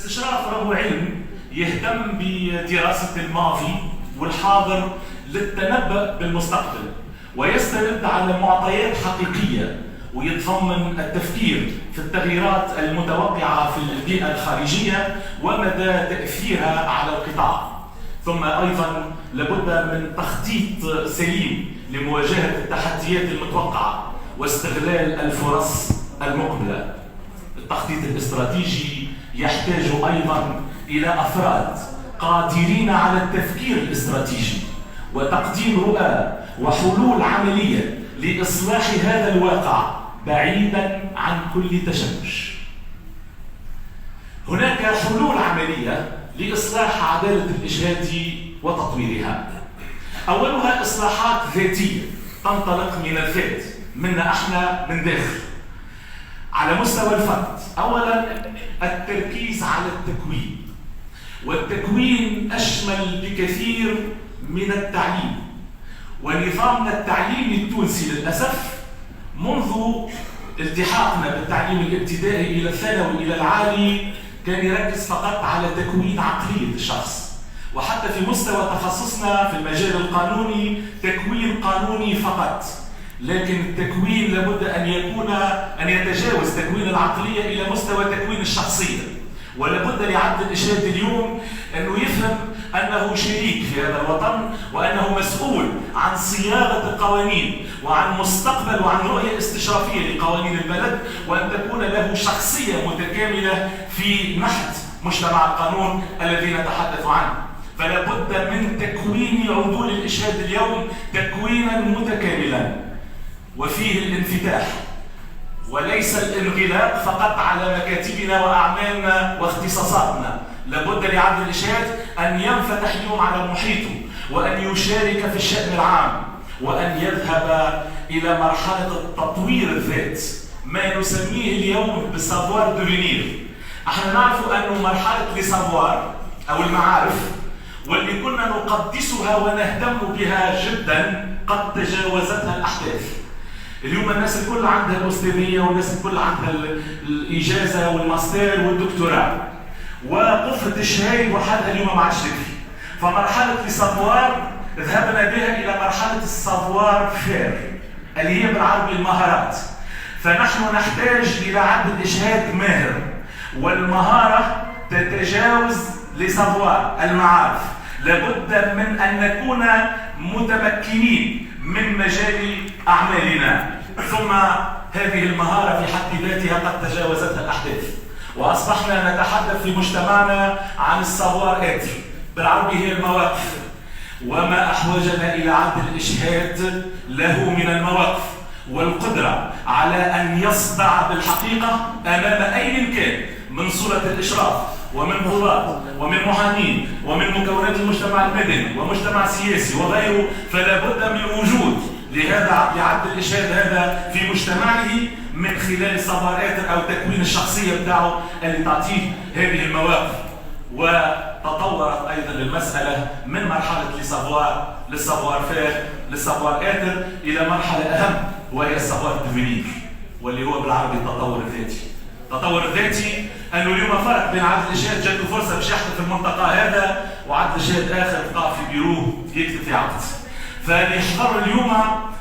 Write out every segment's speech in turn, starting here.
الاستشراف هو علم يهتم بدراسة الماضي والحاضر للتنبؤ بالمستقبل، ويستند على معطيات حقيقية، ويتضمن التفكير في التغييرات المتوقعة في البيئة الخارجية ومدى تأثيرها على القطاع. ثم أيضا لابد من تخطيط سليم لمواجهة التحديات المتوقعة واستغلال الفرص المقبلة. التخطيط الاستراتيجي يحتاج أيضا إلى أفراد قادرين على التفكير الاستراتيجي وتقديم رؤى وحلول عملية لإصلاح هذا الواقع بعيدا عن كل تشوش. هناك حلول عملية لإصلاح عدالة الإجهاد وتطويرها. أولها إصلاحات ذاتية تنطلق من الذات، منا احنا من داخل. على مستوى الفرد، أولا التركيز على التكوين، والتكوين أشمل بكثير من التعليم. ونظامنا التعليمي التونسي للأسف منذ التحاقنا بالتعليم الابتدائي إلى الثانوي إلى العالي كان يركز فقط على تكوين عقلية الشخص، وحتى في مستوى تخصصنا في المجال القانوني تكوين قانوني فقط. لكن التكوين لابد أن يتجاوز تكوين العقلية إلى مستوى تكوين الشخصية، ولابد لعبد الإجهاد اليوم أنه يفهم أنه شريك في هذا الوطن، وأنه مسؤول عن صياغة القوانين وعن مستقبل وعن رؤية استشرافية لقوانين البلد، وأن تكون له شخصية متكاملة في نحت مجتمع القانون الذي نتحدث عنه. فلا بد من تكوين عضو الإجهاد اليوم تكوينا متكاملا، وفيه الانفتاح وليس الانغلاق فقط على مكاتبنا وأعمالنا واختصاصاتنا. لابد لعبد الإجهاد أن ينفتح اليوم على محيطه، وأن يشارك في الشأن العام، وأن يذهب إلى مرحلة التطوير الذات، ما نسميه اليوم بالسافوار دولينير. احنا نعرف أنه مرحلة لسافوار أو المعارف واللي كنا نقدسها ونهتم بها جدا قد تجاوزتها الأحداث. اليوم الناس الكل عندها الأستاذية، والناس الكل عندها الإجازة والماستر والدكتوراه، وقفة الشهايد وحدها اليوم ما عادش تكفي. فمرحلة السافوار ذهبنا بها إلى مرحلة السافوار فير اللي هي بالعربي المهارات. فنحن نحتاج إلى عبد الإجهاد ماهر، والمهارة تتجاوز لسافوار المعارف. لابد من أن نكون متمكنين من مجال أعمالنا، ثم هذه المهارة في حد ذاتها قد تجاوزتها الأحداث، وأصبحنا نتحدث في مجتمعنا عن السافوار إتر، بالعربي هي المواقف. وما أحوجنا إلى عبد الإجهاد له من المواقف والقدرة على أن يصدع بالحقيقة أمام أي كان من صورة الإشراف ومن قضاة ومن محامين ومن مكونات المجتمع المدني ومجتمع سياسي وغيره. فلا بد من وجود لعبد الإجهاد هذا في مجتمعه من خلال السافوار أو تكوين الشخصية بتاعه اللي تعطيه هذه المواقف. وتطورت أيضا المسألة من مرحلة للسافوار فير للسافوار إتر إلى مرحلة أهم، وهي السافوار ديفينير، واللي هو بالعربي التطور الذاتي. التطور الذاتي أنه اليوم فرق بين عبد الإجهاد جاته فرصة باش يحدث في المنطقة هذا، وعبد الإجهاد آخر بقى في بيروه يكتب في عقد. فنحضر اليوم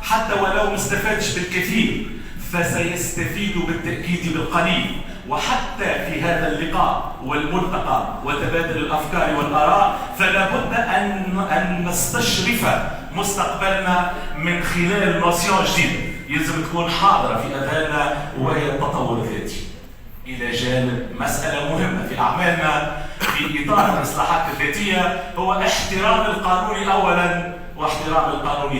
حتى ولو ما استفادش بالكثير فسيستفيد بالتأكيد بالقليل. وحتى في هذا اللقاء والملتقى وتبادل الأفكار والآراء فلا بد أن نستشرف مستقبلنا من خلال نوسيون جديدة يلزم تكون حاضرة في أذهاننا، وهي التطور الذاتي. إلى جانب مسألة مهمة في أعمالنا في إطار الإصلاحات الذاتية هو احترام القانون أولا واحترام القانون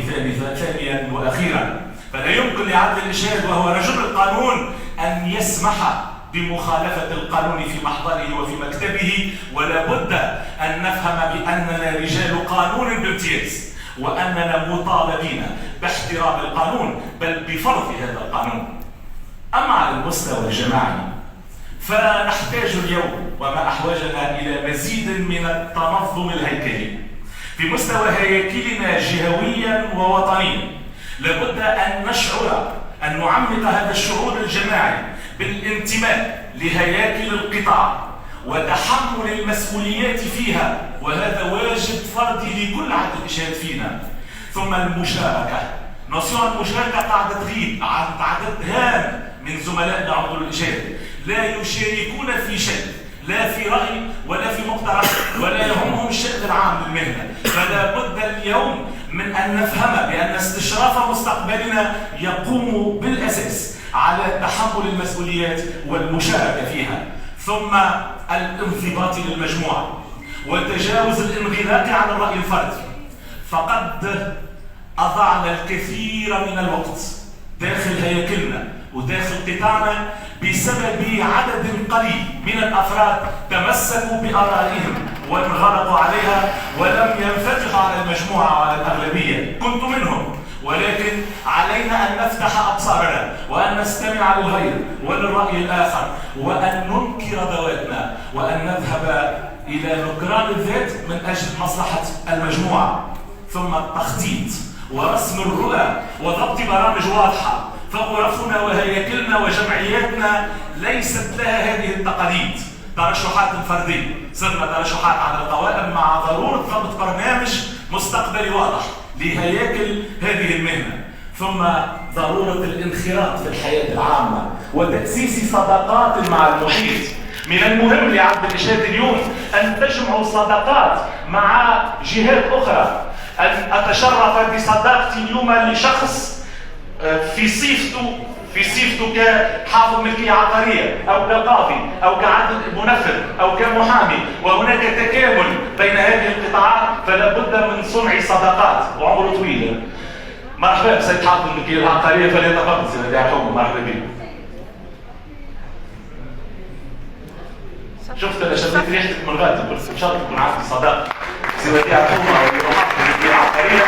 ثانيا وأخيرا. فلا يمكن لعبد الإجهاد وهو رجل القانون أن يسمح بمخالفة القانون في محضره وفي مكتبه، ولا بد أن نفهم بأننا رجال قانون بامتياز، وأننا مطالبين باحترام القانون بل بفرض هذا القانون. أما على المستوى الجماعي فنحتاج اليوم وما أحوجنا إلى مزيد من التنظم الهيكلي في مستوى هياكلنا جهويا ووطنيا. لابد أن نشعر أن نعمق هذا الشعور الجماعي بالانتماء لهياكل القطاع وتحمل المسؤوليات فيها، وهذا واجب فردي لكل عضو الإشهاد فينا. ثم المشاركة، نوسيون المشاركة قاعدة تغيب عن عدد هام من زملائنا عضو الإشهاد، لا يشاركون في شيء، لا في رأي ولا في مقترح ولا يهمهم الشأن العام للمهنة. فلا بد اليوم من أن نفهم بأن استشراف مستقبلنا يقوم بالأساس على تحمل المسؤوليات والمشاركة فيها، ثم الانضباط للمجموعة وتجاوز الانغلاق عن الرأي الفردي. فقد أضعنا الكثير من الوقت داخل هياكلنا وداخل قطاعنا بسبب عدد قليل من الأفراد تمسكوا بآرائهم وانغلقوا عليها ولم ينفتحوا على المجموعة وعلى الأغلبية. كنت منهم، ولكن علينا أن نفتح أبصارنا وأن نستمع للغير وللرأي الآخر، وأن ننكر ذواتنا، وأن نذهب إلى نكران الذات من أجل مصلحة المجموعة. ثم التخطيط ورسم الرؤى وضبط برامج واضحة. فغرفنا وهياكلنا وجمعياتنا ليست لها هذه التقاليد، ترشحات فردية، صرنا ترشحات على القوائم مع ضرورة ضبط برنامج مستقبلي واضح لهياكل هذه المهنة. ثم ضرورة الانخراط في الحياة العامة وتأسيس صداقات مع المحيط. من المهم لعضو الإشهاد اليوم أن تجمعوا صداقات مع جهات أخرى. أن أتشرف بصداقتي اليوم لشخص في صفته كحافظ ملكية عقارية أو كقاضي أو كعدل منفذ أو كمحامي، وهناك تكامل بين هذه القطاعات، فلا بد من صنع صداقات. وعمره طويل. مرحبا بسيد حافظ الملكية العقارية، فليتفضل سيدي حكم. مرحبا بك. شفت انا شميت ريحتك من غادي، قلت ان شاء الله تكون عندي صداقه سيدي حكومه او حافظ الملكية العقارية.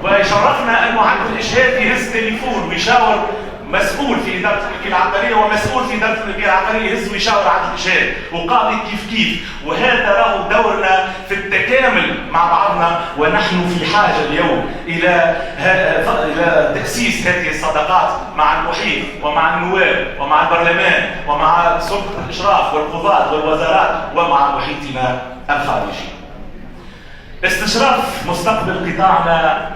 ويشرفنا أن عضو الإشهاد يهز تليفون ويشاور مسؤول في إدارة الملكية العقارية ومسؤول في إدارة الملكية العقارية يهز ويشاور عضو الإشهاد وقاضي كيف. وهذا راهو دورنا في التكامل مع بعضنا، ونحن في حاجة اليوم إلى تأسيس هذه الصداقات مع المحيط ومع النواب ومع البرلمان ومع سلطة الإشراف والقضاة والوزارات ومع محيطنا الخارجي. استشراف مستقبل قطاعنا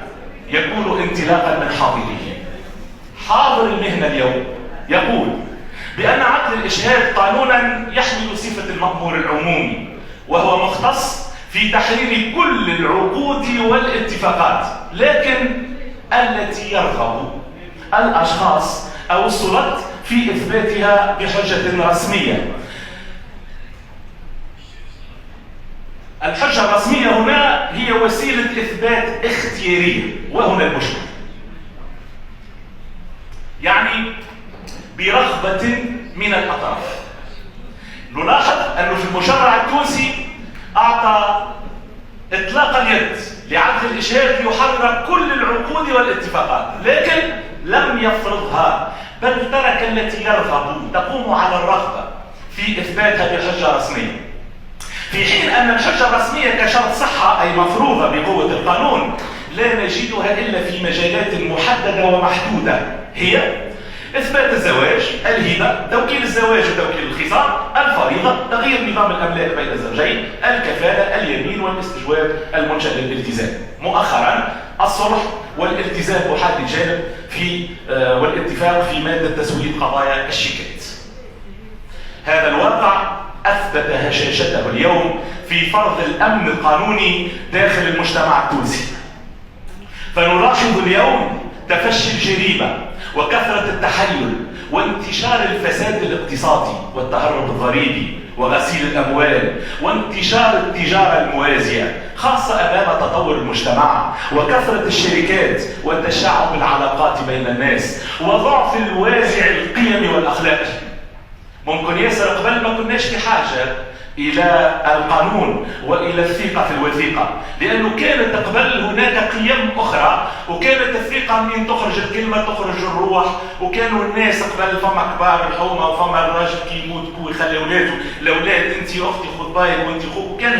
يكون انطلاقا من حاضره. حاضر المهنة اليوم يقول بأن عقد الإشهاد قانونا يحمل صفة المأمور العمومي، وهو مختص في تحرير كل العقود والاتفاقات، لكن التي يرغب الأشخاص أو السلطات في إثباتها بحجة رسمية. الحجة الرسمية هنا هي وسيلة إثبات اختيارية، وهنا المشكلة. يعني برغبة من الأطراف. نلاحظ أنه في المشرع التونسي أعطى إطلاق اليد لعقد الإشهاد ليحرر كل العقود والاتفاقات، لكن لم يفرضها، بل ترك التي يرغب تقوم على الرغبة في إثباتها بحجة رسمية. في حين أن الحجة الرسمية كشرط صحة أي مفروضة بقوة القانون لا نجدها إلا في مجالات محددة ومحدودة، هي إثبات الزواج، الهبة، توكيل الزواج وتوكيل الخصام، الفريضة، تغيير نظام الأملاك بين الزوجين، الكفالة، اليمين والاستجواب المنشأ للالتزام. مؤخرا الصلح والالتزام بحد الجانب في والاتفاق في مادة تسوية قضايا الشيكات. هذا الواقع أثبت هشاشته اليوم في فرض الأمن القانوني داخل المجتمع التونسي. فنلاحظ اليوم تفشي الجريمة وكثرة التحلل وانتشار الفساد الاقتصادي والتهرب الضريبي وغسيل الأموال وانتشار التجارة الموازية، خاصة أمام تطور المجتمع وكثرة الشركات وتشعب العلاقات بين الناس وضعف الوازع القيمي والأخلاقي. ممكن ياسر قبل ما كناش في حاجة إلى القانون وإلى الثقة في الوثيقة، لأنه كانت قبل هناك قيم أخرى، وكانت الثقة منين تخرج الكلمة تخرج الروح، وكانوا الناس قبل فما كبار الحومة وفما الراجل كي يموت كو يخلي أولاده الأولاد أنت أختي خذ بايك وأنت خوك، وكان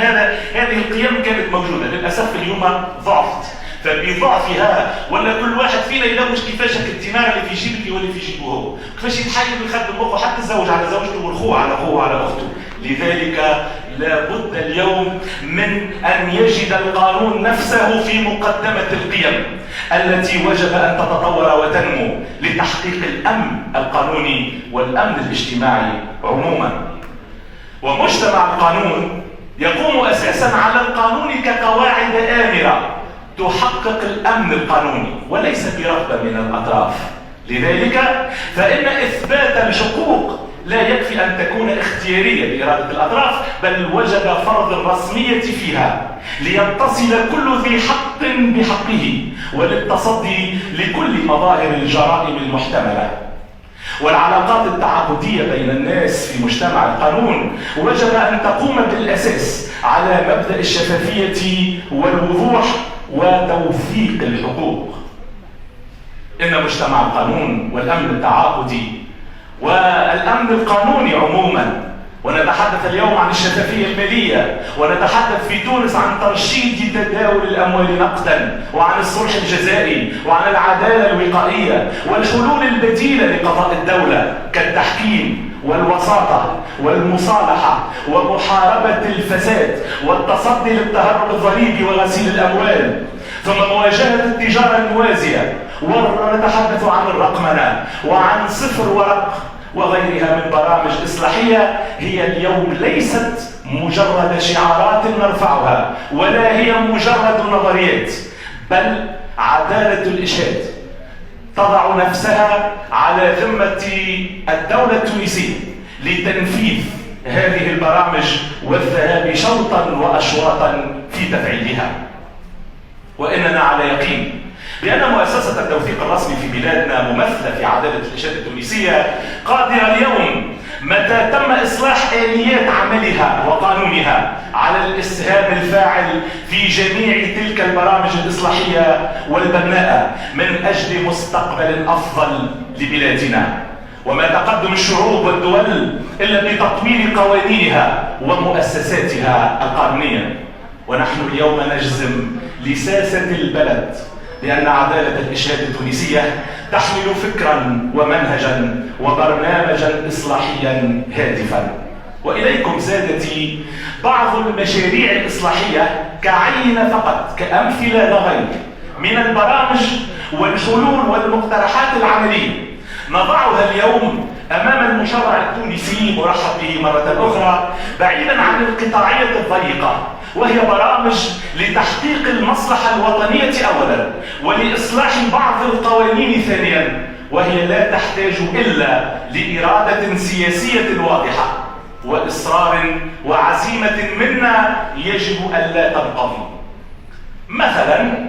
هذه القيم كانت موجودة. للأسف اليوم ضعفت فبضعفها ولا كل واحد فينا يلوج كيفاش الدينار اللي في جيبك ولا في جيبه هو، كيفاش يتحايل ويخدم مخه حتى الزوج على زوجته والخوه على اخوه على اخته. لذلك لابد اليوم من ان يجد القانون نفسه في مقدمه القيم التي وجب ان تتطور وتنمو لتحقيق الامن القانوني والامن الاجتماعي عموما. ومجتمع القانون يقوم اساسا على القانون كقواعد آمرة تحقق الامن القانوني وليس برغبة من الاطراف. لذلك فان اثبات الحقوق لا يكفي ان تكون اختيارية بإرادة الاطراف، بل وجب فرض الرسمية فيها ليتصل كل ذي حق بحقه وللتصدي لكل مظاهر الجرائم المحتملة. والعلاقات التعاقدية بين الناس في مجتمع القانون وجب أن تقوم بالأساس على مبدأ الشفافية والوضوح وتوثيق الحقوق. إن مجتمع القانون والأمن التعاقدي والأمن القانوني عموما، ونتحدث اليوم عن الشفافية المالية، ونتحدث في تونس عن ترشيد تداول الأموال نقدا، وعن الصلح الجزائي، وعن العدالة الوقائية، والحلول البديلة لقضاء الدولة كالتحكيم والوساطة والمصالحة ومحاربة الفساد والتصدي للتهرب الضريبي وغسيل الأموال، ثم مواجهة التجارة الموازية، ونتحدث عن الرقمنة وعن صفر ورق وغيرها من برامج إصلاحية هي اليوم ليست مجرد شعارات نرفعها ولا هي مجرد نظريات، بل عدالة الإشهاد تضع نفسها على ذمة الدولة التونسية لتنفيذ هذه البرامج والذهاب شوطا وأشواطا في تفعيلها. وإننا على يقين بأن مؤسسة التوثيق الرسمي في بلادنا ممثلة في عدالة الإشهاد التونسية قادرة اليوم متى تم إصلاح آليات عملها وقانونها على الإسهام الفاعل في جميع تلك البرامج الإصلاحية والبناءة من أجل مستقبل أفضل لبلادنا. وما تقدم الشعوب والدول إلا بتطوير قوانينها ومؤسساتها القانونية. ونحن اليوم نجزم لساسة البلد لأن عدالة الإشهاد التونسية تحمل فكرا ومنهجا وبرنامجا إصلاحيا هادفا. وإليكم سادتي بعض المشاريع الإصلاحية كعين فقط كأمثلة لا غير من البرامج والحلول والمقترحات العملية نضعها اليوم أمام المشرع التونسي مرحب به مرة أخرى بعيدا عن القطاعية الضيقة، وهي برامج لتحقيق المصلحة الوطنية أولا ولإصلاح بعض القوانين ثانيا، وهي لا تحتاج إلا لإرادة سياسية واضحة وإصرار وعزيمة منا يجب ألا تنقضي. مثلا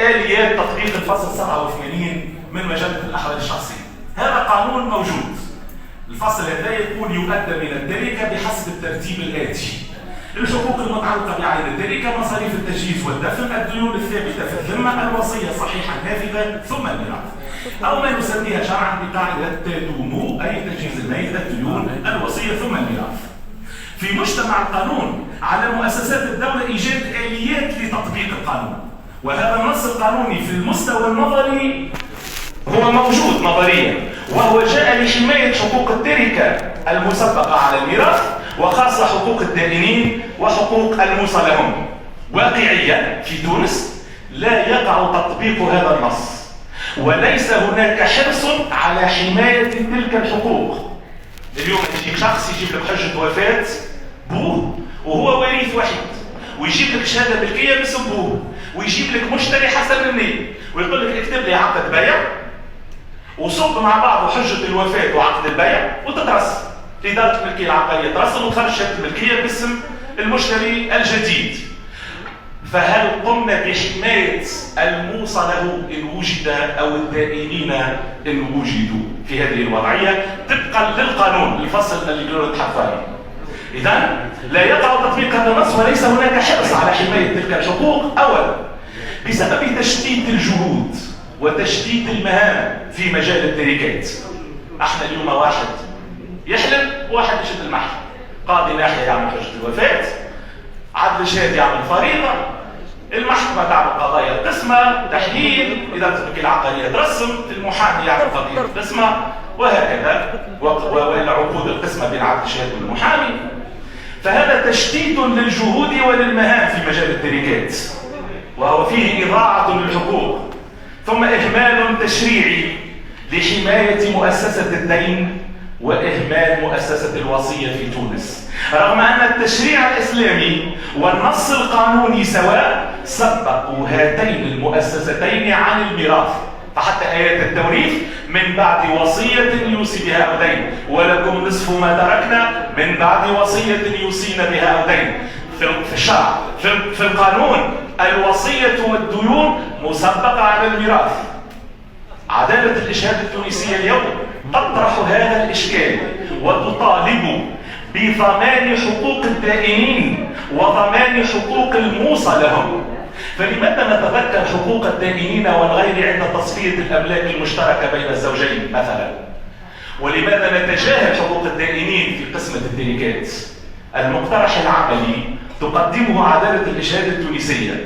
آليات تطبيق الفصل 87 من مجلة الأحوال الشخصية، هذا قانون موجود. الفصل هذا يقول يؤدى من التركة بحسب الترتيب الآتي: الحقوق المتعلقة بعين التركة، مصاريف التجهيز والدفن، الديون الثابتة في الذمة، الوصية صحيحة نافذة، ثم الميراث، أو ما نسميها شرعا بقاعدة تدوم، أي تجهيز الميت، الديون، الوصية ثم الميراث. في مجتمع القانون على مؤسسات الدولة إيجاد آليات لتطبيق القانون، وهذا النص القانوني في المستوى النظري هو موجود نظريا، وهو جاء لحماية حقوق التركة المسبقة على الميراث وخاصة حقوق الدائنين وحقوق الموصى لهم. واقعيا في تونس لا يقع تطبيق هذا النص، وليس هناك حرص على حماية تلك الحقوق. اليوم يجيك شخص يجيب لك حجة وفاة بوه وهو وريث وحيد، ويجيب لك شهادة ملكية باسم بوه، ويجيب لك مشتري حسن النية ويقول لك اكتب لي عقد بيع وصب مع بعض حجة الوفاة وعقد البيع وتترسم إدارة الملكية العقارية، ترسم وتخرج شهادة الملكية باسم المشتري الجديد. فهل قمنا بحماية الموصى له إن وجد أو الدائنين إن وجدوا في هذه الوضعية طبقا للقانون الفصل اللي كنا نتحدث عنه؟ إذن لا يقع تطبيق هذا النص وليس هناك حرص على حماية تلك الحقوق أولا بسبب تشتيت الجهود وتشتيت المهام في مجال التركات. احنا اليوم واحد يحلم وواحد يشد المحل، قاضي ناحية يعمل حجة الوفاة، عدل شهاد يعمل فريضة، المحكمة تعمل قضايا القسمة، تحليل إدارة الوكيل العقارية ترسم، المحامي يعمل قضية القسمة، وهكذا، والعقود القسمة بين عقد الشهادة والمحامي. فهذا تشتيت للجهود وللمهام في مجال التركات، وهو فيه إضاعة للحقوق، ثم إهمال تشريعي لحماية مؤسسة الدين وإهمال مؤسسة الوصية في تونس، رغم أن التشريع الإسلامي والنص القانوني سواء سبقوا هاتين المؤسستين عن الميراث. فحتى آيات التوريث من بعد وصية يوصي بها أو دين، ولكم نصف ما تركنا من بعد وصية يوصينا بها أو دين. في الشرع، في القانون، الوصية والديون مسبقة على الميراث. عدالة الإشهاد التونسية اليوم تطرح هذا الإشكال وتطالب بضمان حقوق الدائنين وضمان حقوق الموصى لهم. فلماذا نتذكر حقوق الدائنين والغير عند تصفية الأملاك المشتركة بين الزوجين مثلا؟ ولماذا نتجاهل حقوق الدائنين في قسمة التركات؟ المقترح العملي تقدمه عدالة الإشهاد التونسية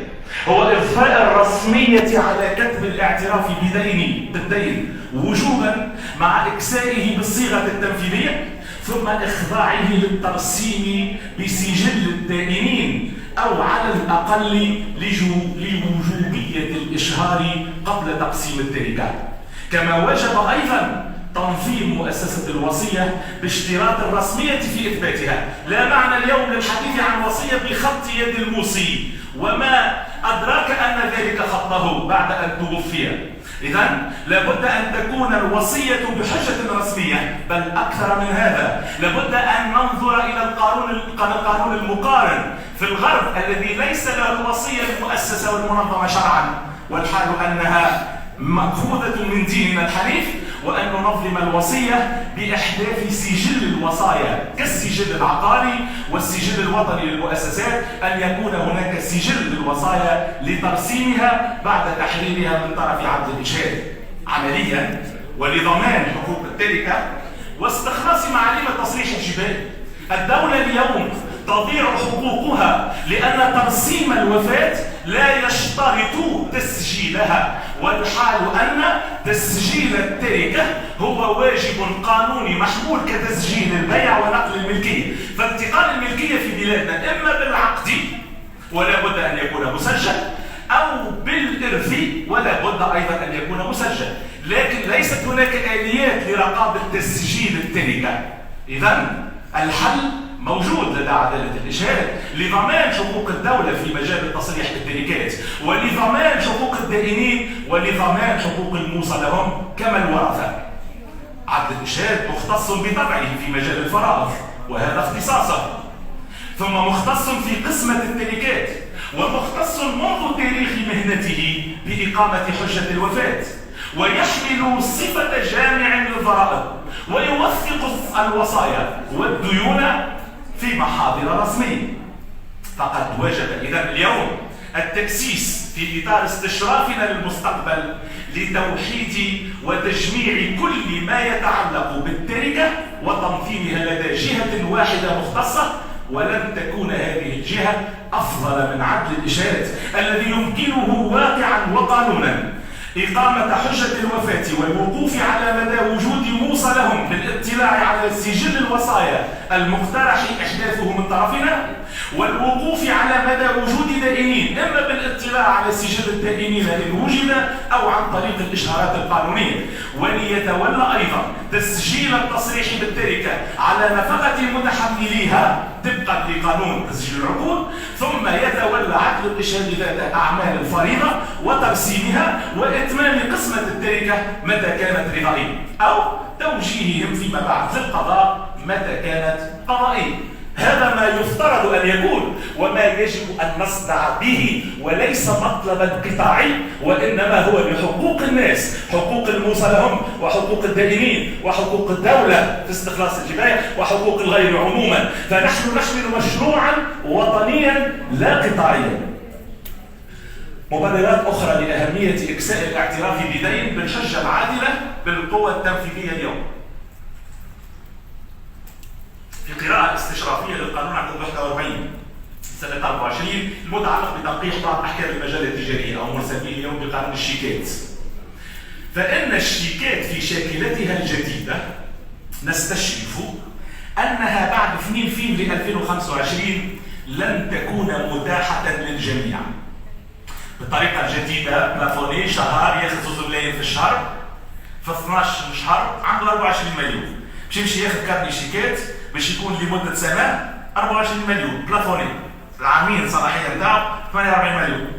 هو إضفاء الرسمية على كتب الاعتراف بالدين وجوبا مع إكسائه بالصيغة التنفيذية، ثم إخضاعه للترسيم بسجل الدائنين، أو على الأقل لوجوبية الإشهار قبل تقسيم التركة. كما وجب أيضا تنظيم مؤسسة الوصية باشتراط الرسمية في إثباتها. لا معنى اليوم للحديث عن وصية بخط يد الموصي، وما أدراك أن ذلك خطه بعد أن توفي. إذن لابد أن تكون الوصية بحجة رسمية، بل أكثر من هذا لابد أن ننظر إلى القانون المقارن في الغرب الذي ليس له الوصية المؤسسة والمنظمة شرعا، والحال أنها مأخوذة من ديننا الحنيف، وأن ننظم الوصية بإحداث سجل الوصايا كالسجل العقاري والسجل الوطني للمؤسسات، أن يكون هناك سجل للوصايا لترسيمها بعد تحريرها من طرف عقد الإشهاد عمليا، ولضمان حقوق التركة واستخلاص معالم التصريح الجبائي. الدولة اليوم تضيع حقوقها لأن ترسيم الوفاة لا يشترط تسجيلها، والحال أن تسجيل التركة هو واجب قانوني محمول كتسجيل البيع ونقل الملكية. فانتقال الملكية في بلادنا إما بالعقد ولا بد أن يكون مسجل، أو بالإرث ولا بد أيضا أن يكون مسجل، لكن ليست هناك آليات لرقابة تسجيل التركة. إذن الحل موجود لدى عدالة الإشهاد لضمان حقوق الدولة في مجال التصريح بالتركات، ولضمان حقوق الدائنين، ولضمان حقوق الموصى لهم كما الورثة. عدل الإشهاد مختص بطبعه في مجال الفرائض وهذا اختصاصه، ثم مختص في قسمة التركات، ومختص منذ تاريخ مهنته بإقامة حجة الوفاة، ويحمل صفة جامع للضرائب، ويوثق الوصايا والديون في محاضر رسمية. فقد وجب إذن اليوم التأسيس في إطار استشرافنا للمستقبل لتوحيد وتجميع كل ما يتعلق بالتركة وتنظيمها لدى جهة واحدة مختصة، ولن تكون هذه الجهة أفضل من عدل الإشهاد الذي يمكنه واقعا وقانونا إقامة حجة الوفاة والوقوف على مدى وجود موصى لهم بالاطلاع على سجل الوصايا المقترح إحداثه من طرفنا، والوقوف على مدى وجود دائنين إما بالاطلاع على سجل الدائنين إن وجد أو عن طريق الإشهارات القانونية، وليتولى أيضا تسجيل التصريح بالتركة على نفقة متحمليها طبقا لقانون تسجيل العقود، ثم يتولى عقد الإشهاد ذات أعمال الفريضة وترسيمها وإتمام قسمة التركة متى كانت رضائية، أو توجيههم فيما بعد للقضاء متى كانت قضائية. هذا ما يفترض أن يكون وما يجب أن نصدع به، وليس مطلبا قطاعي، وإنما هو لحقوق الناس، حقوق الموصى لهم وحقوق الدائنين وحقوق الدولة في استخلاص الجباية وحقوق الغير عموما. فنحن نحمل مشروعا وطنيا لا قطاعيا. مبررات أخرى لأهمية إكساء الاعتراف بدين بالحجة العادلة بالقوى التنفيذية اليوم. في قراءة استشرافية للقانون عدد 41 سنة 24 المتعلق بتنقيح بعض أحكام المجال التجارية أو مرسلين اليوم بقانون الشيكات. فإن الشيكات في شاكلتها الجديدة نستشرف أنها بعد 2 فبراير 2025 لن تكون متاحة للجميع. بالطريقة الجديدة بلافوني شهر ياخذ 2 ملايين في الشهر، في 12 شهر عنده 24 مليون. باش يمشي ياخذ كارت شيكات باش يكون لمدة سنة 24 مليون بلافوني. العامين الصلاحية نتاعو 48 مليون.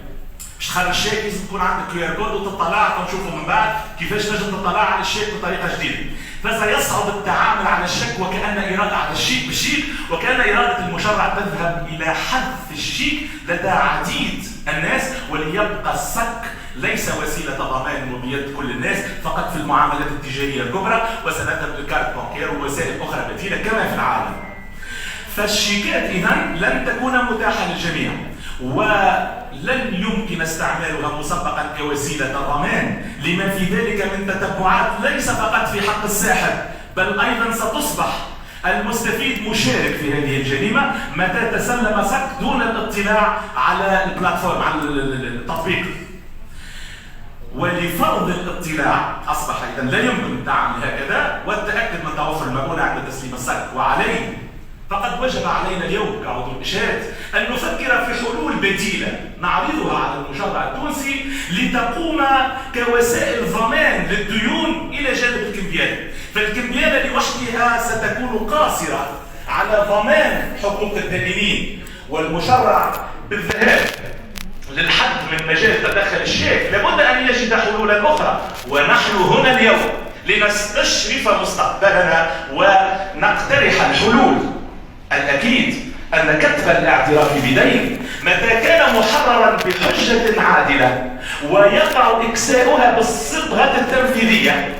باش تخرج الشيك لازم تكون عندك QR كود وتطلع ونشوفوا من بعد كيفاش تنجم تطلع على الشيك بطريقة جديدة. فسيصعب التعامل على الشيك وكأن إرادة على الشيك بالشيك، وكأن إرادة المشرع تذهب إلى حذف الشيك لدى عديد الناس، وليبقى الصك ليس وسيلة ضمان وبيد كل الناس فقط في المعاملات التجارية الكبرى، وسنذهب للكارت بانكير ووسائل أخرى بديلة كما في العالم. فالشيكات إذن لن تكون متاحة للجميع، ولن يمكن استعمالها مسبقا كوسيلة ضمان لما في ذلك من تتبعات ليس فقط في حق الساحب، بل أيضا ستصبح المستفيد مشارك في هذه الجريمة متى تسلم صك دون الاطلاع على البلاتفورم، على التطبيق. ولفرض الاطلاع أصبح إذن لا يمكن التعامل هكذا والتأكد من توفر المؤونة عند تسليم الصك. وعليه فقد وجب علينا اليوم كعضو الإشهاد أن نفكر في حلول بديلة نعرضها على المشرع التونسي لتقوم كوسائل ضمان للديون إلى جانب الكمبيالة. فالكمبيالة لوحدها ستكون قاصرة على ضمان حقوق الدائنين، والمشرع بالذهاب للحد من مجال تدخل الشيك لابد أن يجد حلولا أخرى. ونحن هنا اليوم لنستشرف مستقبلنا ونقترح الحلول. الأكيد أن كتب الاعتراف بدين متى كان محررا بحجة عادلة ويقع إكساؤها بالصبغة التنفيذية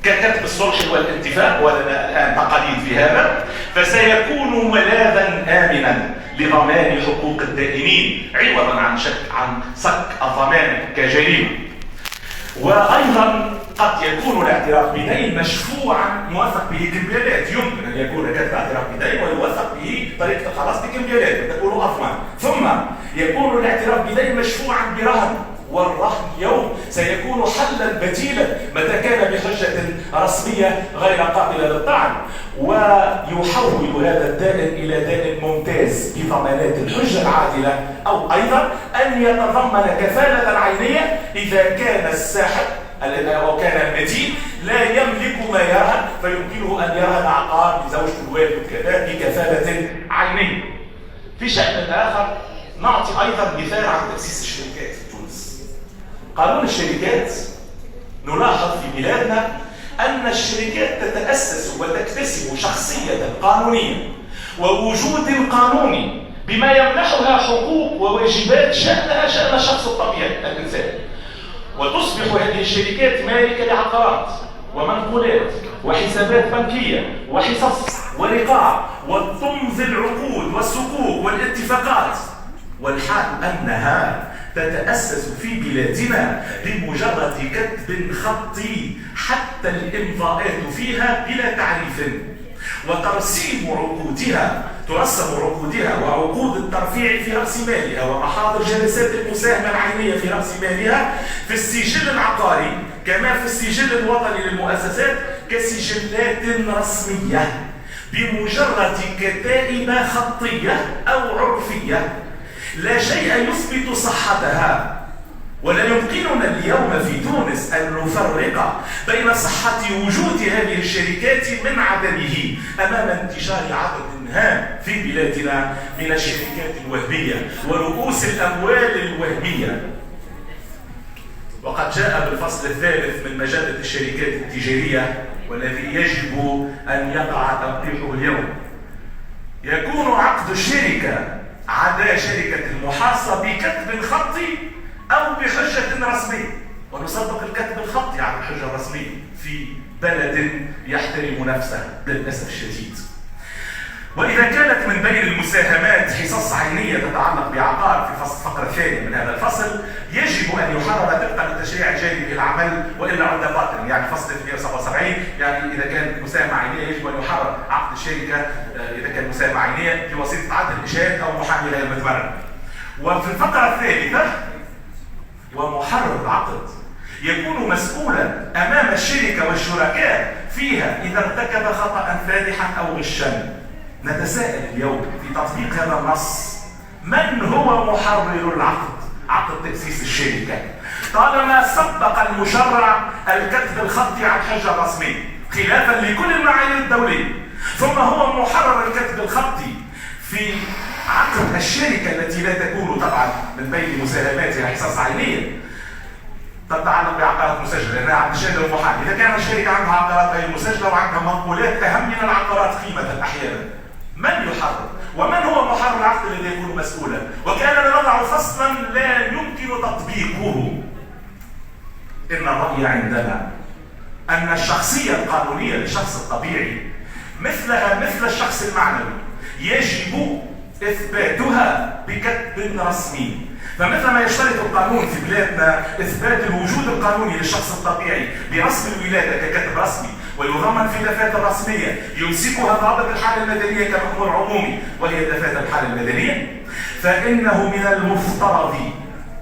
ككتب الصلح والاتفاق، ولنا الآن تقاليد في هذا، فسيكون ملاذا آمنا لضمان حقوق الدائنين عوضا عن صك الضمان كجريمة. وأيضا قد يكون الاعتراف بدين مشفوعا موثق به كمبيالات. يمكن أن يكون كتب اعتراف بدين ويوثق به طريقة الخلاص بكمبيالات وتكون أضمن. ثم يكون الاعتراف بدين مشفوعا برهن، والرهن اليوم سيكون حلا بديلا متى كان بحجة رسمية غير قابلة للطعن، ويحول هذا الدائن إلى دائن ممتاز بضمانات الحجة العادلة، أو أيضا أن يتضمن كفالة عينية إذا كان الساحب أو كان المدين لا يملك ما يرهن فيمكنه أن يرهن عقار لزوجته الوالد كذا بكفالة عينية. في شأن آخر نعطي أيضا مثال عن تأسيس الشركات في تونس. قانون الشركات نلاحظ في بلادنا أن الشركات تتأسس وتكتسب شخصية قانونية ووجود قانوني بما يمنحها حقوق وواجبات شأنها شأن الشخص الطبيعي الإنسان، وتصبح هذه الشركات مالكة لعقارات ومنقولات وحسابات بنكية وحصص ورقاع وتمضي العقود والصكوك والاتفاقات، والحال أنها تتأسس في بلادنا بمجرد كتب خطي حتى الإمضاءات فيها بلا تعريف، وترسيم عقودها وعقود الترفيع في رأس مالها ومحاضر جلسات المساهمة العينية في رأس مالها في السجل العقاري كما في السجل الوطني للمؤسسات كسجلات رسمية بمجرد كتائب خطية أو عرفية لا شيء يثبت صحتها. ولا يمكننا اليوم في تونس أن نفرق بين صحة وجود هذه الشركات من عدمه أمام انتشار عدد هام في بلادنا من الشركات الوهمية ورؤوس الأموال الوهمية. وقد جاء بالفصل الثالث من مجلة الشركات التجارية والذي يجب أن يقع توقيعه اليوم: يكون عقد الشركة عدا شركة المحاصة بكتب خطي أو بحجة رسمية، ونصدق الكتب الخطي على الحجة الرسمية في بلد يحترم نفسه للأسف الشديد. وإذا كانت من بين المساهمات حصص عينية تتعلق بعقار في الفقرة الثانية من هذا الفصل، يجب أن يحرر طبقا للتشريع الجاري بالعمل وإلا عد باطل، يعني فصل 377. يعني إذا كانت مساهمة عينية يجب أن يحرر عقد الشركة إذا كانت مساهمة عينية بواسطة عقد الإشهاد أو محامي غير متمرن. وفي الفقرة الثالثة، ومحرر العقد يكون مسؤولا أمام الشركة والشركاء فيها إذا ارتكب خطأ فادحا أو غشا. نتساءل اليوم في تطبيق هذا النص، من هو محرر العقد، عقد تأسيس الشركة؟ طالما سبق المشرع الكتب الخطي عن حجة رسمية خلافا لكل المعايير الدولية، ثم هو محرر الكتب الخطي في عقد الشركة التي لا تكون طبعا من بين مساهماتها حصص عينية تتعلق بعقارات مسجلة، لأنها عقد الشهادة والمحامي. إذا كان الشركة عندها عقارات غير مسجلة وعندها منقولات أهم من العقارات قيمة أحيانا، من يحرر؟ ومن هو محرر العقد الذي يكون مسؤولا؟ وكان نضع فصلا لا يمكن تطبيقه. إن الرأي عندنا أن الشخصية القانونية للشخص الطبيعي مثلها مثل الشخص المعنوي يجب إثباتها بكتب رسمي. فمثل ما يشترط القانون في بلادنا إثبات الوجود القانوني للشخص الطبيعي برسم الولادة ككتب رسمي ويضمن في دفاتر رسمية يمسكها ضابط الحالة المدنية كمأمور عمومي وهي دفاتر الحالة المدنية، فإنه من المفترض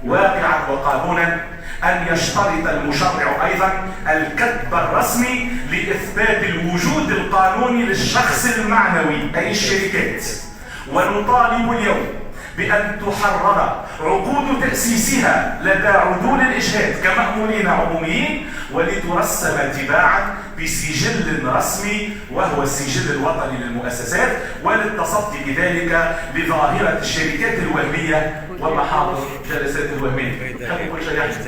واقعا وقانونا أن يشترط المشرع أيضا الكتب الرسمي لإثبات الوجود القانوني للشخص المعنوي أي الشركات. ونطالب اليوم بأن تحرر عقود تأسيسها لدى عدول الإشهاد كمأمورين عموميين، ولترسم تباعا بسجل رسمي وهو السجل الوطني للمؤسسات، وللتصدي بذلك لظاهرة الشركات الوهمية ومحاضر جلسات الوهمية. كل شيء يحدث.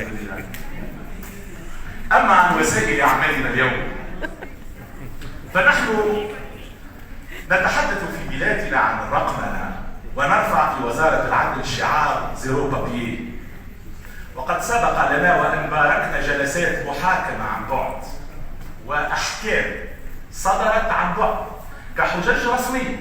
أما عن وسائل أعمالنا اليوم، فنحن نتحدث في بلادنا عن الرقمنة ونرفع في وزارة العدل شعار زيرو بابييه. وقد سبق لنا وأن باركنا جلسات محاكمة عن بعد وأحكام صدرت عن بعد كحجج رسمية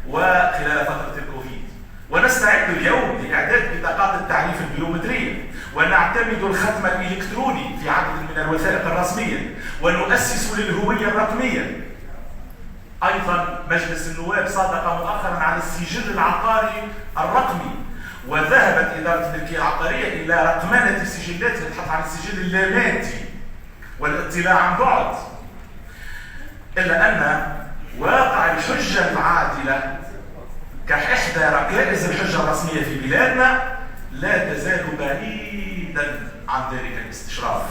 وخلال فترة الكوفيد، ونستعد اليوم لإعداد بطاقات التعريف البيومترية، ونعتمد الختم الإلكتروني في عدد من الوثائق الرسمية، ونؤسس للهوية الرقمية. أيضا مجلس النواب صادق مؤخرا على السجل العقاري الرقمي، وذهبت إدارة الملكية العقارية إلى رقمنة سجلاتها للبحث عن السجل اللاماتي والاطلاع عن بعد. إلا أن واقع الحجة العادلة كإحدى ركائز الحجة الرسمية في بلادنا لا تزال بعيدا عن ذلك الاستشراف.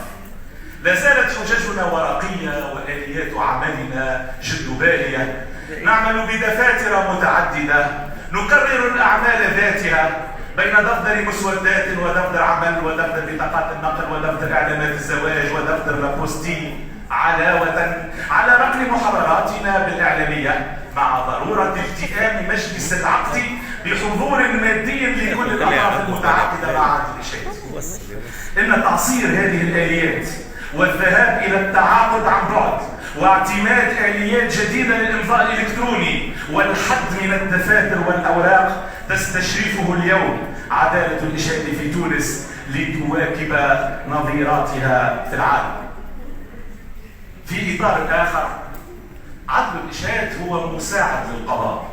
لا زالت حججنا ورقية وآليات عملنا جد بالية، نعمل بدفاتر متعددة، نكرر الأعمال ذاتها بين دفتر مسودات ودفتر عمل ودفتر بطاقات النقل ودفتر إعلانات الزواج ودفتر لابوستي، علاوة على نقل محرراتنا بالإعلامية، مع ضرورة التئام مجلس العقد بحضور مادي لكل الأطراف المتعاقدة مع عقد الإشهاد. إن تعصير هذه الآليات والذهاب إلى التعاقد عن بعد واعتماد آليات جديدة للإمضاء الإلكتروني والحد من الدفاتر والأوراق تستشرفه اليوم عدالة الإشهاد في تونس لتواكب نظيراتها في العالم. في إطار آخر، عدل الإشهاد هو مساعد للقضاء.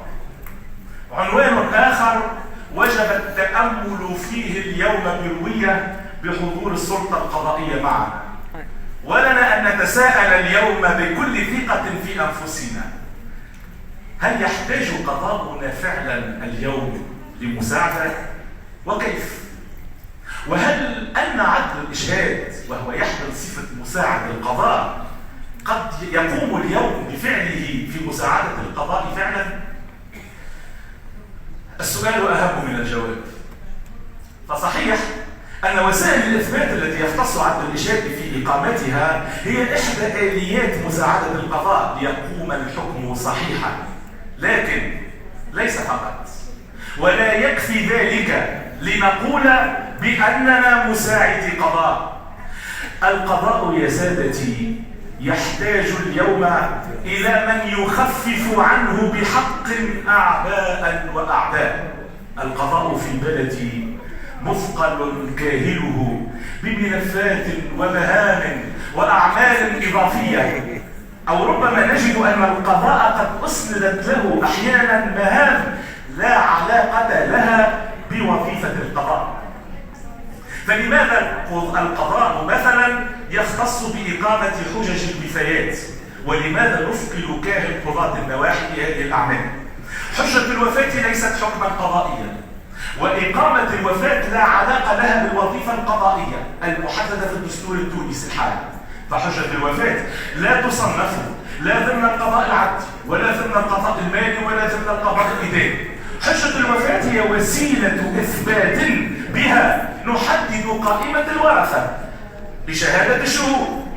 عنوان آخر وجب التأمل فيه اليوم بروية بحضور السلطة القضائية معنا، ولنا أن نتساءل اليوم بكل ثقة في أنفسنا: هل يحتاج قضاؤنا فعلا اليوم لمساعدة؟ وكيف؟ وهل أن عدل الإشهاد وهو يحمل صفة مساعد القضاء قد يقوم اليوم بفعله في مساعدة القضاء فعلا؟ السؤال أهم من الجواب. فصحيح أن وسائل الإثبات التي يختص عدل الإشهاد في إقامتها هي إحدى آليات مساعدة القضاء ليقوم الحكم صحيحا، لكن ليس فقط، ولا يكفي ذلك لنقول بأننا مساعد قضاء. القضاء يا سادتي يحتاج اليوم إلى من يخفف عنه بحق أعباء وأعداء. القضاء في البلد مثقل كاهله بملفات ومهام وأعمال إضافية، أو ربما نجد أن القضاء قد أسندت له أحيانا مهام لا علاقة لها بوظيفة القضاء. فلماذا القضاء مثلا يختص بإقامة حجج الوفيات؟ ولماذا نثقل كاهل قضاة النواحي بهذه الأعمال؟ حجة الوفاة ليست حكما قضائيا، وإقامة الوفاة لا علاقة لها بالوظيفة القضائية المحددة في الدستور التونسي الحالي. فحجة الوفاة لا تصنف لا ضمن القضاء العدلي ولا ضمن القضاء المالي ولا ضمن القضاء الإداري. حجة الوفاة هي وسيلة إثبات بها نحدد قائمة الورثة بشهادة الشهود.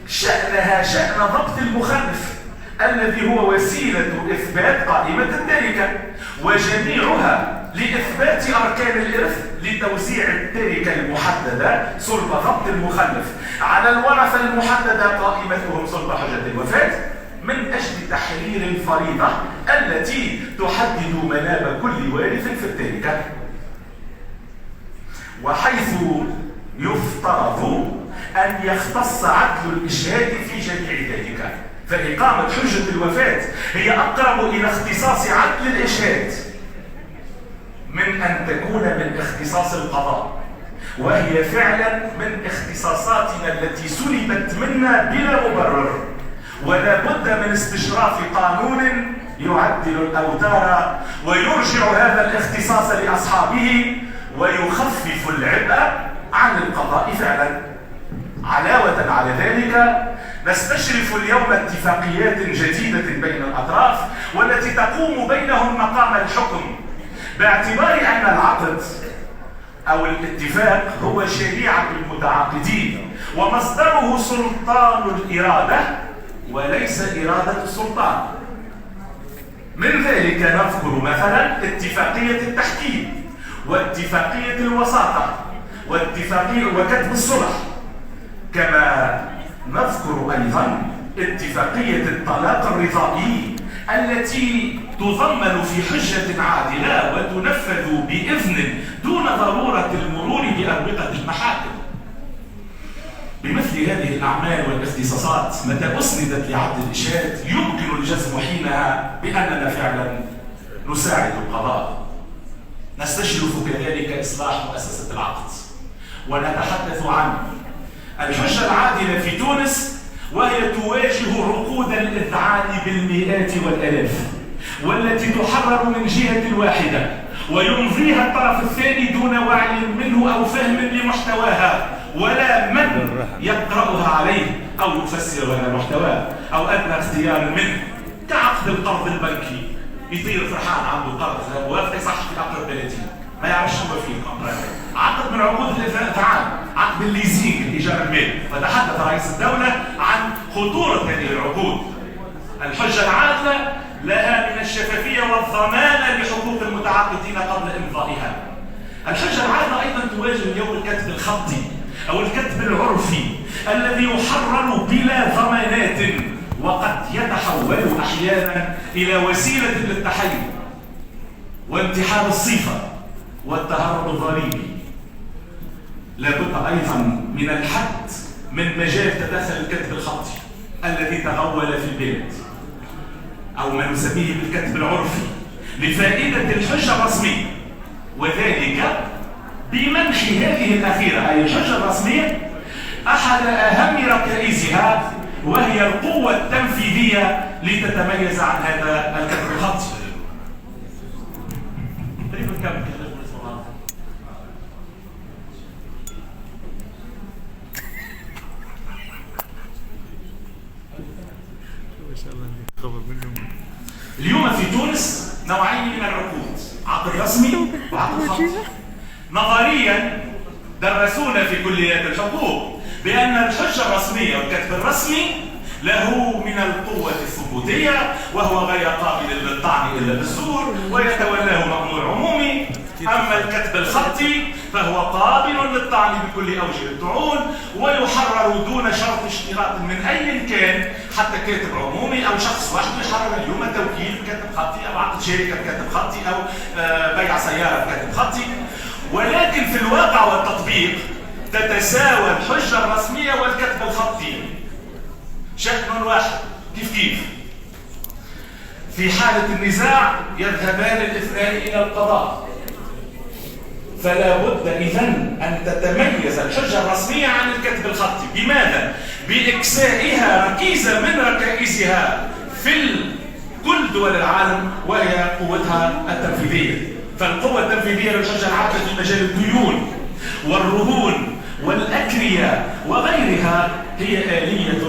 شأنها شأن ضبط المخلف الذي هو وسيلة إثبات قائمة التركة، وجميعها لإثبات أركان الإرث لتوزيع التركة المحددة صلب ضبط المخلف على الورثة المحددة قائمتهم صلب حجة الوفاة، من أجل تحرير الفريضة التي تحدد مناب كل وارث في التركة. وحيث يفترض أن يختص عدل الإشهاد في جميع ذلك، فإقامة حجة الوفاة هي أقرب إلى اختصاص عدل الإشهاد من أن تكون من اختصاص القضاء، وهي فعلا من اختصاصاتنا التي سلبت منا بلا مبرر. ولا بد من استشراف قانون يعدل الأوتار ويرجع هذا الاختصاص لأصحابه ويخفف العبء عن القضاء فعلا. علاوة على ذلك نستشرف اليوم اتفاقيات جديدة بين الأطراف والتي تقوم بينهم مقام الحكم، باعتبار أن العقد أو الاتفاق هو شريعة المتعاقدين ومصدره سلطان الإرادة وليس إرادة السلطان. من ذلك نذكر مثلا اتفاقية التحكيم واتفاقية الوساطة واتفاقية وكتب الصلح، كما نذكر أيضا اتفاقية الطلاق الرضائي التي تضمن في حجة عادلة وتنفذ بإذن دون ضرورة المرور بأروقة المحاكم. بمثل هذه الأعمال والاختصاصات متى أسندت لعدل الإشهاد يمكن الجزم حينها بأننا فعلا نساعد القضاء. نستشرف كذلك إصلاح مؤسسة العقد، ونتحدث عن الحجة العادلة في تونس وهي تواجه عقود الإذعان بالمئات والآلاف، والتي تحرر من جهة واحدة ويمضيها الطرف الثاني دون وعي منه أو فهم لمحتواها ولا من يقرأها عليه أو يفسر لنا محتواه أو أدنى اختيار منه، كعقد القرض البنكي. يطير فرحان عنده قرض وافق صح في أقرب 30 ما يعرفش هو فيه عقد من عقود الإذعان، عقد الليزينج الإيجار المالي. وتحدث رئيس الدولة عن خطورة هذه العقود. الحجة العادلة لها من الشفافية والضمانة لحقوق المتعاقدين قبل إمضائها. الحجة العادلة أيضا تواجه اليوم الكتب الخطي أو الكتب العرفي الذي يحرر بلا ضمانات وقد يتحول أحيانا إلى وسيلة للتحيز وانتحال الصفة والتهرب الضريبي. لابد أيضا من الحد من مجال تدخل الكتب الخطي الذي تغول في البلاد أو ما نسميه بالكتب العرفي لفائدة الحجة الرسمية، وذلك بمنح هذه الأخيرة أي الحجة الرسمية أحد أهم ركائزها وهي القوة التنفيذية لتتميز عن هذا الكتب الخطي. اليوم في تونس نوعين من العقود، عقد رسمي وعقد خطي. نظريا درسونا في كليات الحقوق بأن الحجة الرسمية والكتب الرسمي له من القوة الثبوتية وهو غير قابل للطعن إلا بالزور ويتولاه مأمور عمومي. أما الكتب الخطي فهو قابل للطعن بكل أوجه الطعون، ويحرر دون شرط اشتراط من أي كان، حتى كاتب عمومي أو شخص واحد يحرر اليوم توكيل بكاتب خطي أو عقد شركة بكاتب خطي أو بيع سيارة بكاتب خطي. ولكن في الواقع والتطبيق تتساوى الحجة الرسمية والكتب الخطي، شكل واحد كيف. في حالة النزاع يذهبان الاثنان إلى القضاء، فلا بد إذن أن تتميز الحجة الرسمية عن الكتب الخطي. بماذا؟ بإكسائها ركيزة من ركائزها في كل دول العالم، وهي قوتها التنفيذية. فالقوة التنفيذية للحجة العادلة في مجال الديون والرهون والأكرية وغيرها هي آلية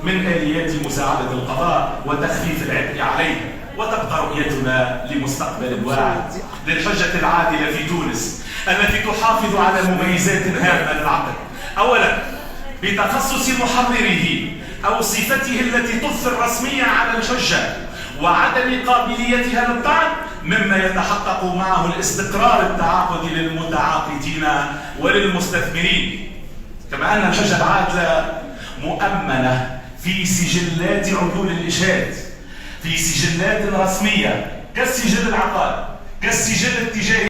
من آليات مساعدة القضاء وتخفيف العبء عليه. وتبقى رؤيتنا لمستقبل واعد للحجة العادلة في تونس، التي تحافظ على مميزات هامة للعقد. أولا، بتخصص محرره أو صفته التي تضفي الرسمية على الحجة وعدم قابليتها للطعن، مما يتحقق معه الاستقرار التعاقدي للمتعاقدين وللمستثمرين. كما أن الحجة العادلة مؤمنة في سجلات عدول الإشهاد، في سجلات رسمية كالسجل العقاري، كالسجل التجاري.